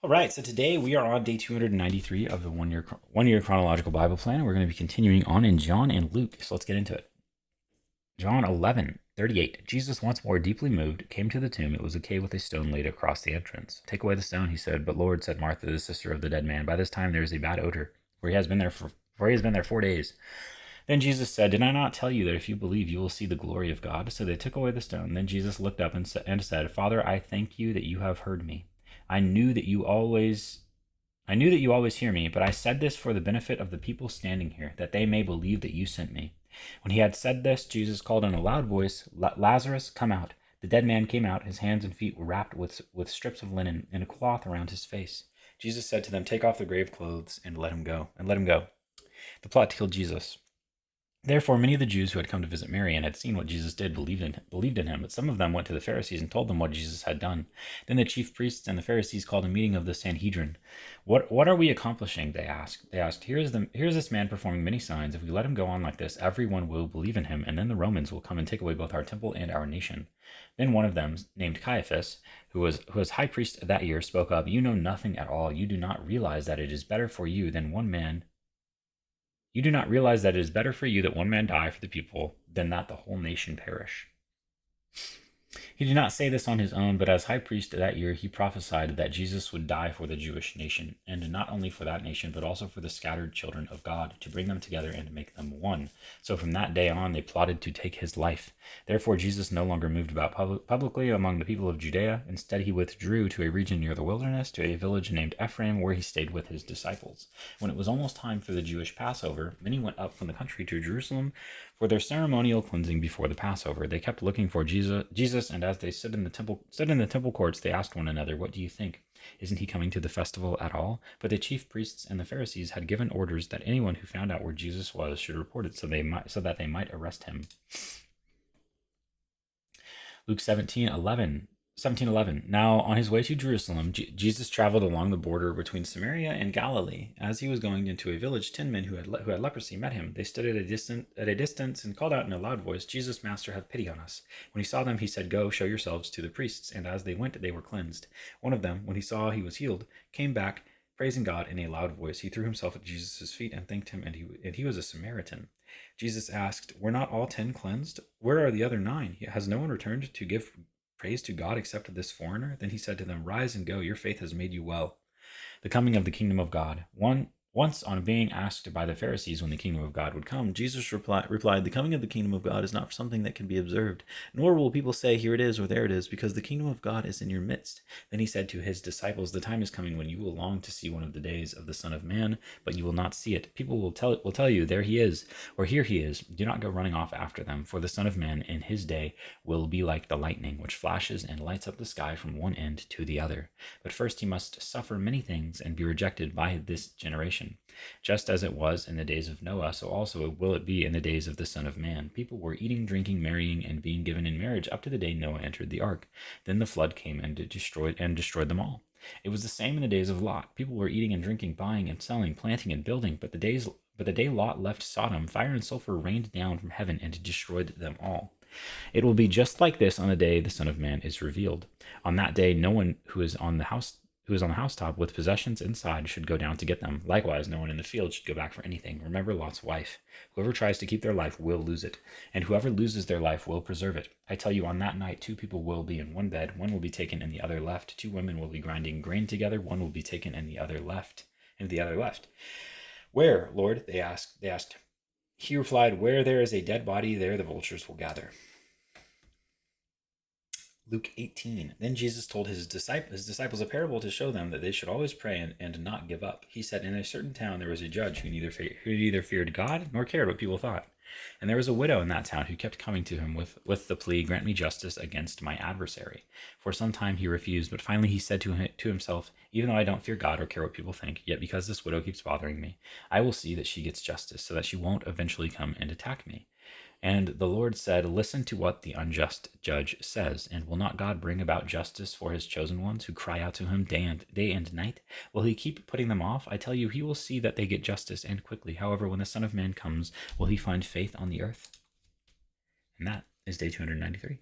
All right, so today we are on day 293 of the one year chronological Bible plan. We're going to be continuing on in John and Luke. So let's get into it. John 11:38. Jesus, once more deeply moved, came to the tomb. It was a cave with a stone laid across the entrance. Take away the stone, he said. But Lord, said Martha, the sister of the dead man, by this time there is a bad odor, for he has been there 4 days. Then Jesus said, Did I not tell you that if you believe, you will see the glory of God? So they took away the stone. Then Jesus looked up and said, Father, I thank you that you have heard me. I knew that you always hear me, but I said this for the benefit of the people standing here, that they may believe that you sent me. When he had said this, Jesus called in a loud voice, Lazarus, come out. The dead man came out. His hands and feet were wrapped with strips of linen and a cloth around his face. Jesus said to them, Take off the grave clothes and let him go. The plot to kill Jesus. Therefore, many of the Jews who had come to visit Mary and had seen what Jesus did believed in him. But some of them went to the Pharisees and told them what Jesus had done. Then the chief priests and the Pharisees called a meeting of the Sanhedrin. What are we accomplishing? They asked. Here is this man performing many signs. If we let him go on like this, everyone will believe in him, and then the Romans will come and take away both our temple and our nation. Then one of them, named Caiaphas, who was high priest that year, spoke up. You know nothing at all. You do not realize that it is better for you that one man die for the people than that the whole nation perish. He did not say this on his own, but as high priest that year, he prophesied that Jesus would die for the Jewish nation, and not only for that nation, but also for the scattered children of God, to bring them together and to make them one. So from that day on, they plotted to take his life. Therefore, Jesus no longer moved about publicly among the people of Judea. Instead, he withdrew to a region near the wilderness, to a village named Ephraim, where he stayed with his disciples. When it was almost time for the Jewish Passover, many went up from the country to Jerusalem for their ceremonial cleansing before the Passover. They kept looking for Jesus, and as they stood in the temple courts, they asked one another, What do you think? Isn't he coming to the festival at all? But the chief priests and the Pharisees had given orders that anyone who found out where Jesus was should report it so that they might arrest him. Luke 17:11. Now, on his way to Jerusalem, Jesus traveled along the border between Samaria and Galilee. As he was going into a village, 10 men who had leprosy met him. They stood at a distance and called out in a loud voice, Jesus, Master, have pity on us. When he saw them, he said, Go, show yourselves to the priests. And as they went, they were cleansed. One of them, when he saw he was healed, came back, praising God in a loud voice. He threw himself at Jesus' feet and thanked him, and he was a Samaritan. Jesus asked, Were not all 10 cleansed? Where are the other 9? Has no one returned to give praise to God except this foreigner? Then he said to them, Rise and go, your faith has made you well. The coming of the kingdom of God. Once, on being asked by the Pharisees when the kingdom of God would come, Jesus replied, The coming of the kingdom of God is not something that can be observed, nor will people say, Here it is, or there it is, because the kingdom of God is in your midst. Then he said to his disciples, The time is coming when you will long to see one of the days of the Son of Man, but you will not see it. People will tell you, There he is, or Here he is. Do not go running off after them, for the Son of Man in his day will be like the lightning, which flashes and lights up the sky from one end to the other. But first he must suffer many things and be rejected by this generation. Just as it was in the days of Noah, so also will it be in the days of the Son of Man. People were eating, drinking, marrying, and being given in marriage up to the day Noah entered the ark. Then the flood came and destroyed them all. It was the same in the days of Lot. People were eating and drinking, buying and selling, planting and building. But the day Lot left Sodom, fire and sulfur rained down from heaven and destroyed them all. It will be just like this on the day the Son of Man is revealed. On that day, no one who is on the housetop with possessions inside should go down to get them. Likewise, no one in the field should go back for anything. Remember Lot's wife. Whoever tries to keep their life will lose it, and whoever loses their life will preserve it. I tell you, on that night, 2 people will be in one bed. One will be taken and the other left. 2 women will be grinding grain together. One will be taken and the other left. Where, Lord? They asked. He replied, Where there is a dead body, there the vultures will gather. Luke 18. Then Jesus told his disciples a parable to show them that they should always pray and not give up. He said, In a certain town there was a judge who neither feared God nor cared what people thought. And there was a widow in that town who kept coming to him with the plea, Grant me justice against my adversary. For some time he refused, but finally he said to himself, Even though I don't fear God or care what people think, yet because this widow keeps bothering me, I will see that she gets justice, so that she won't eventually come and attack me. And the Lord said, Listen to what the unjust judge says. And will not God bring about justice for his chosen ones who cry out to him day and night? Will he keep putting them off? I tell you, he will see that they get justice, and quickly. However, when the Son of Man comes, will he find faith on the earth? And that is day 293.